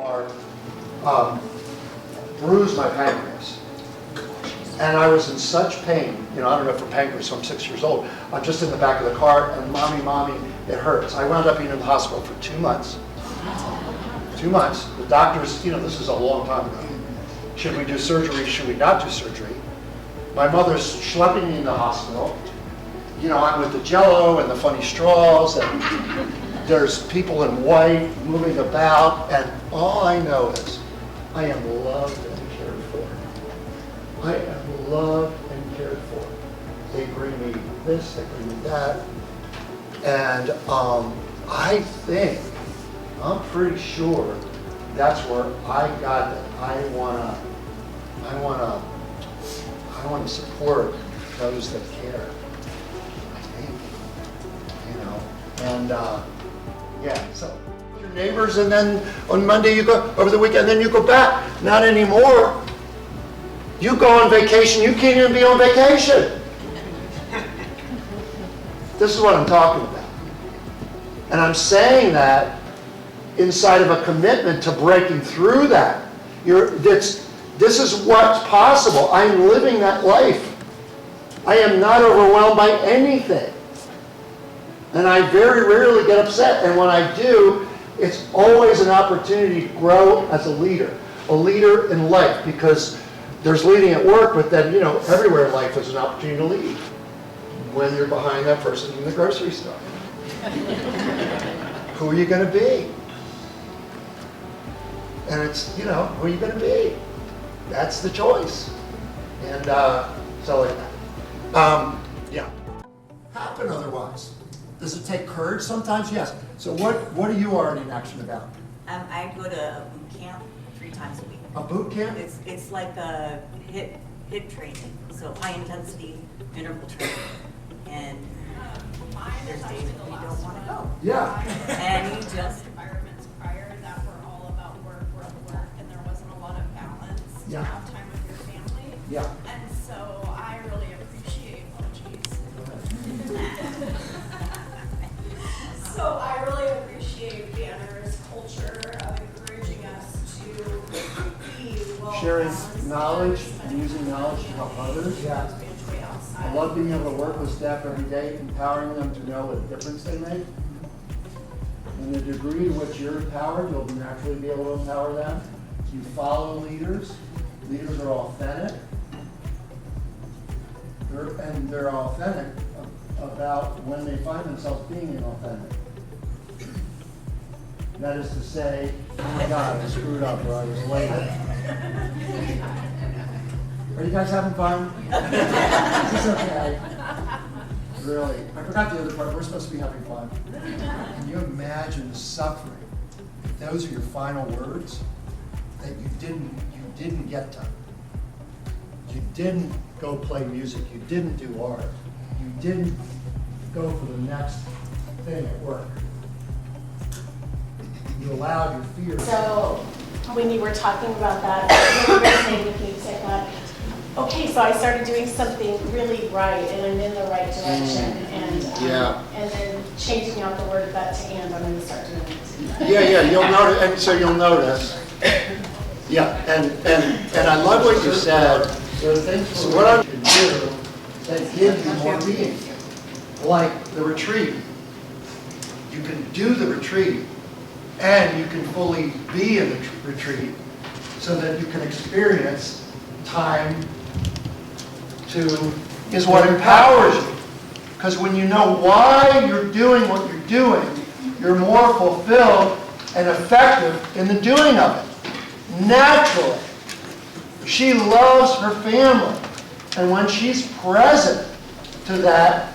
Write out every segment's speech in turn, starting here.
car, bruised my pancreas. And I was in such pain, I don't know for pancreas, so I'm 6 years old. I'm just in the back of the car and mommy, it hurts. I wound up being in the hospital for 2 months. 2 months. The doctors, this is a long time ago. Should we do surgery? Should we not do surgery? My mother's schlepping me in the hospital. I'm with the Jell-O and the funny straws, and there's people in white moving about, and all I know is I am loved and cared for. I am loved and cared for. They bring me this, they bring me that, and I'm pretty sure that's where I got that. I want to support those that care. I think, and so your neighbors, and then on Monday you go over the weekend, then you go back. Not anymore. You go on vacation, you can't even be on vacation. This is what I'm talking about. And I'm saying that inside of a commitment to breaking through that. This is what's possible. I'm living that life. I am not overwhelmed by anything. And I very rarely get upset. And when I do, it's always an opportunity to grow as a leader in life, because there's leading at work, but then, everywhere in life there's an opportunity to lead. When you're behind that person in the grocery store. Who are you going to be? And it's, who are you going to be? That's the choice. And so like that. Happen otherwise. Does it take courage sometimes? Yes. So what are you already in action about? I go to a boot camp 3 times a week. A boot camp? It's like a HIIT training, so high intensity interval training. And there's days when you don't want to go. Yeah. And you just environments prior that were all about work, and there wasn't a lot of balance to have time with your family. Yeah. And so I really appreciate, So I really appreciate Banner's culture of encouraging us to be well Sharing balanced knowledge and and using knowledge to help others. Yeah. enjoy outside. I love being able to work with staff every day, empowering them to know what a difference they make. And the degree to which you're empowered, you'll naturally be able to empower them. You follow leaders. Leaders are authentic. They're authentic about when they find themselves being inauthentic. That is to say, oh my God, I screwed up, or I was late. Are you guys having fun? Is this okay? Really? I forgot the other part. We're supposed to be having fun. Can you imagine the suffering if those are your final words that you didn't get to? You didn't go play music. You didn't do art. You didn't go for the next thing at work. You allowed your fears. So when you were talking about that, you were saying to me, I thought, okay, so I started doing something really right, and I'm in the right direction, and then changing out the word that to and, I'm going to start doing it. Yeah, you'll notice, and so you'll notice. Yeah, and I love what you said. So what I can do that give you more meaning, like the retreat. You can do the retreat, and you can fully be in the retreat, so that you can experience time is what empowers you. Because when you know why you're doing what you're doing, you're more fulfilled and effective in the doing of it. Naturally. She loves her family. And when she's present to that,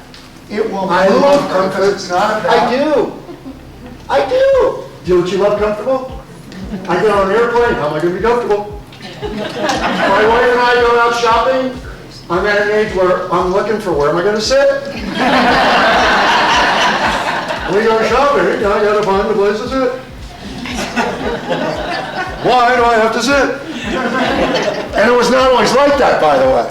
it will move her, because it's not about... I do. Don't you love comfortable? I get on an airplane, how am I going to be comfortable? My wife and I go out shopping. I'm at an age where I'm looking for where am I going to sit? We go shopping, I got to find a place to sit. Why do I have to sit? And it was not always like that, by the way.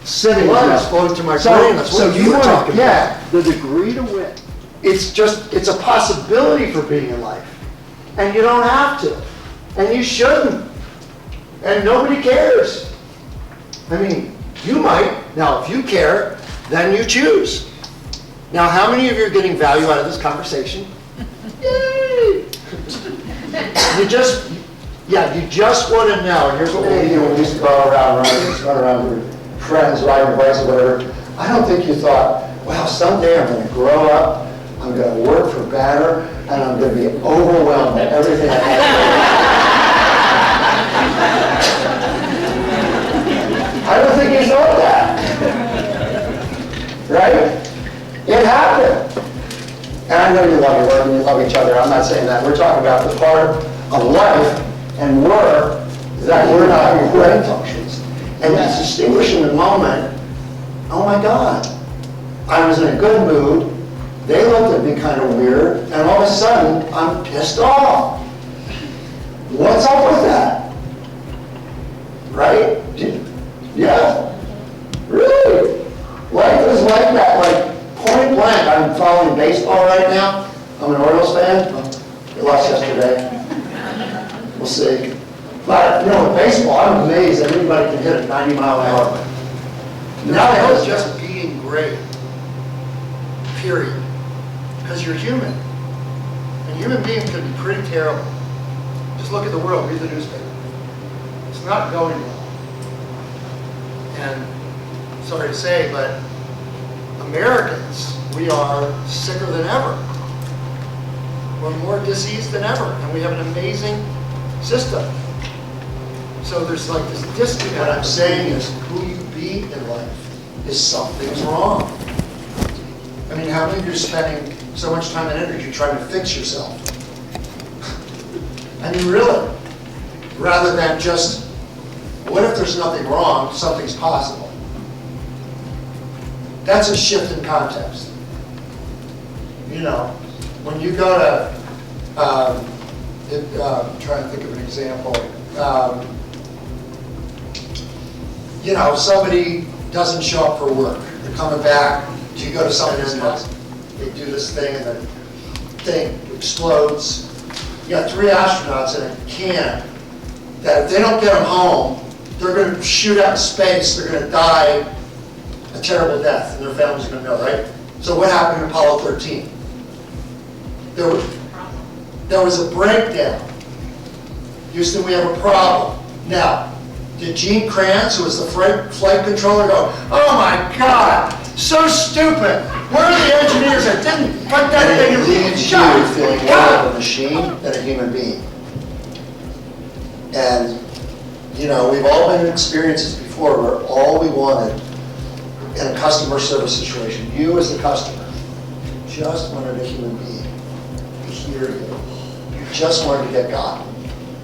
Sitting was flowing to my brain. That's what you were talking about. The degree to which it's a possibility for being in life. And you don't have to. And you shouldn't. And nobody cares. I mean, you might. Now, if you care, then you choose. Now, how many of you are getting value out of this conversation? Yay! You just want to know. Here's what we do. We used to go around with friends, riding bikes or whatever. I don't think you thought, wow, someday I'm going to grow up, I'm going to work for Banner, and I'm going to be overwhelmed by everything I have. I don't think you thought that. Right? It happened. And I know you love your work and you love each other. I'm not saying that. We're talking about the part of life and work that we're not your brain functions. And it's distinguishing the moment. Oh my God. I was in a good mood. They looked at me kind of weird. And all of a sudden, I'm pissed off. What's up with that? Right? Yeah. Really? Life is like that. Like, point blank, I'm following baseball right now. I'm an Orioles fan. They lost yesterday. We'll see. But, you know, with baseball, I'm amazed that anybody can hit a 90-mile-an-hour. Now that is just being great. Period. Because you're human. And human beings can be pretty terrible. Just look at the world, read the newspaper. It's not going well. And, sorry to say, but Americans, we are sicker than ever. We're more diseased than ever, and we have an amazing system. So there's like this disconnect. What I'm saying is, who you be in life is something's wrong. I mean, how many of you are spending so much time and energy trying to fix yourself? I mean, really, rather than just, what if there's nothing wrong, something's possible? That's a shift in context. You know, when you go to, I'm trying to think of an example. You know, somebody doesn't show up for work. They're coming back. Do you go to somebody's house? They do this thing and the thing explodes. You got 3 astronauts in a can that if they don't get them home, they're going to shoot out in space. They're going to die a terrible death, and their families are going to know, right? So what happened in Apollo 13? There was a breakdown. Houston, we have a problem. Now, did Gene Kranz, who was the flight controller, go, oh my God, so stupid. Where are the engineers that didn't put that thing in the shot? You feeling more like a machine than a human being. And, you know, we've all been in experiences before where all we wanted in a customer service situation, you as the customer, just wanted a human being to hear you. You just wanted to get gotten.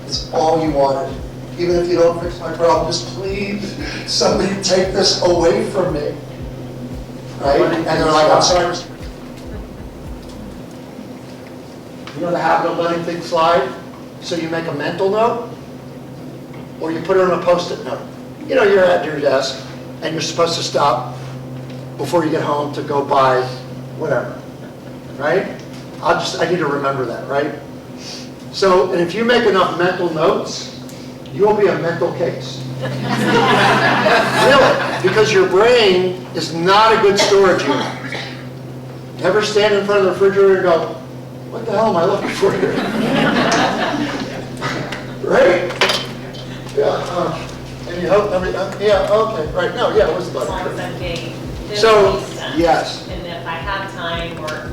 It's all you wanted. Even if you don't fix my problem, just please, somebody take this away from me. Right? And they're like, I'm sorry. You know the habit of letting things slide? So you make a mental note, or you put it on a Post-it note. You know, you're at your desk, and you're supposed to stop before you get home to go buy whatever. Right? I need to remember that, right? So, and if you make enough mental notes, you'll be a mental case. Really, because your brain is not a good storage unit. Ever stand in front of the refrigerator and go, what the hell am I looking for here? Right? Yeah, and you hope, yeah, okay, right, no, yeah, it was the As long as butter. I'm getting this So, piece done. yes. And if I have time or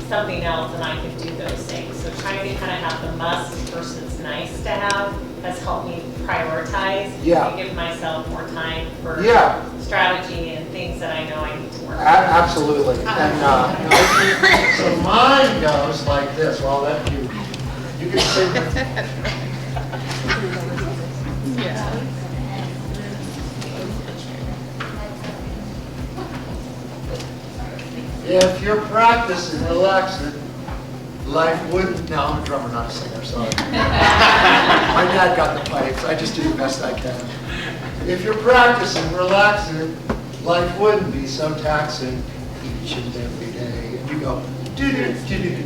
something else, then I can do those things. So trying to kind of have the must versus nice to have has helped me prioritize. Yeah. And give myself more time for Yeah. strategy and things that I know I need to work on. Absolutely. And so mine goes like this. Well, that you can say. If you're practicing relaxing, life wouldn't. No, I'm a drummer, not a singer. Sorry. My dad got the pipes. I just do the best I can. If you're practicing relaxing, life wouldn't be so taxing each and every day. And you go, do do do do do.